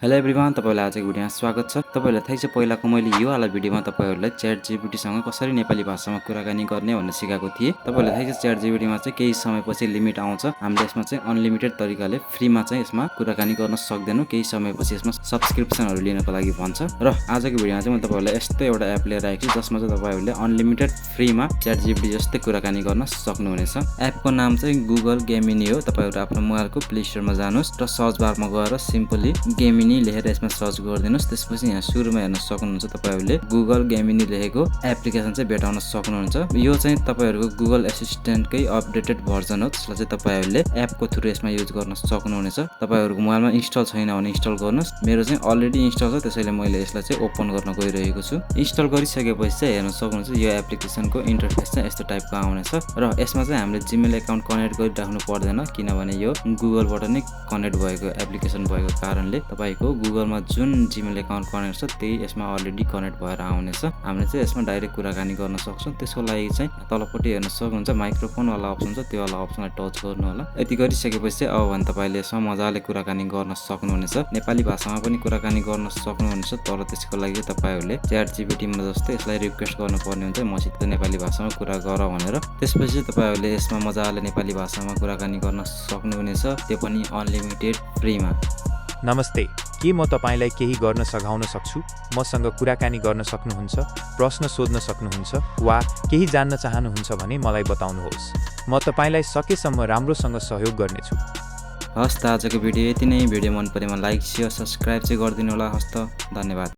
Hello everyone, तपाईहरुलाई आजको भिडियोमा स्वागत छ। तपाईहरुलाई थाहै छ पहिलाको मैले यो वाला भिडियोमा तपाईहरुलाई ChatGPT सँग कसरी नेपाली भाषामा कुराकानी गर्ने भनेर सिकाएको थिए। तपाईहरुलाई थाहै छ ChatGPT मा चाहिँ केही समयपछि लिमिट आउँछ। हामीले यसमा चाहिँ अनलिमिटेड तरिकाले फ्रीमा चाहिँ यसमा कुराकानी गर्न सक्दैनौं। केही समयपछि यसमा सब्स्क्रिप्सनहरु लिनको लागि भन्छ। र आजको भिडियोमा चाहिँ मैले तपाईहरुलाई यस्तो एउटा एप लिएर आएको छु जसमा चाहिँ तपाईहरुले अनलिमिटेड फ्रीमा ChatGPT जस्तै कुराकानी गर्न सक्नुहुनेछ। एपको नाम चाहिँ Google Gemini हो। तपाईहरु आफ्नो मोबाइलको प्ले स्टोरमा जानुस् र सर्च बारमा गएर सिम्पली Gemini लेखेर यसमा सर्च गरिदिनुस्। त्यसपछि यहाँ सुरुमा हेर्न सक्नुहुन्छ तपाईहरुले Google Gemini लेखेको एप्लिकेसन चाहिँ भेटाउन सक्नुहुन्छ। यो चाहिँ तपाईहरुको Google एसिस्टेन्टकै अपडेटेड भर्जन हो। त्यसलाई चाहिँ तपाईहरुले एपको थ्रु यसमा युज गर्न सक्नुहुनेछ। तपाईहरुको मोबाइलमा इन्स्टल छैन भने इन्स्टल गर्नुस्। मेरो चाहिँ अलरेडी इन्स्टल छ, त्यसैले मैले यसलाई चाहिँ ओपन गर्न गइरहेको छु। इन्स्टल गरिसकेपछि चाहिँ हेर्न सक्नुहुन्छ यो एप्लिकेसनको इन्टरफेस चाहिँ यस्तो टाइपको आउनेछ र यसमा चाहिँ हामीले Gmail एकाउन्ट कनेक्ट गरिराख्नु पर्दैन, किनभने यो गुगलबाट नै कनेक्ट भएको एप्लिकेसन भएको कारणले तपाईको गुगलमा जुन Gmail एकाउन्ट कनेक्ट छ त्यही यसमा अलरेडी कनेक्ट भएर आउनेछ। हामीले चाहिँ यसमा डाइरेक्ट कुराकानी गर्न सक्छौं। त्यसको लागि चाहिँ तलपट्टि हेर्न सक्नुहुन्छ माइक्रोफोन वाला अप्सन छ, त्यो वाला अप्सनलाई टच गर्नु होला। यति गरिसकेपछि अब भने तपाईले यसमा मजाले कुराकानी गर्न सक्नुहुनेछ। नेपाली भाषामा पनि कुराकानी गर्न सक्नुहुनेछ, तर त्यसको लागि तपाईहरुले ChatGPT मा जस्तै यसलाई रिक्वेस्ट गर्नुपर्ने हुन्छ मसित नेपाली भाषामा कुरा गर भनेर। त्यसपछि तपाईहरुले यसमा मजाले नेपाली भाषामा कुराकानी गर्न सक्नुहुनेछ, त्यो पनि अनलिमिटेड फ्रीमा। नमस्ते, के म तपाईलाई केही गर्न सघाउन सक्छु? मसँग कुराकानी गर्न सक्नुहुन्छ, प्रश्न सोध्न सक्नुहुन्छ वा केही जान्न चाहनुहुन्छ भने मलाई बताउनुहोस्। म तपाईलाई सकेसम्म राम्रोसँग सहयोग गर्नेछु। हस्त आजको भिडियो यति नै। भिडियो मन परेमा लाइक, शेयर, सब्स्क्राइब चाहिँ गरिदिनु होला। हस्त, धन्यवाद।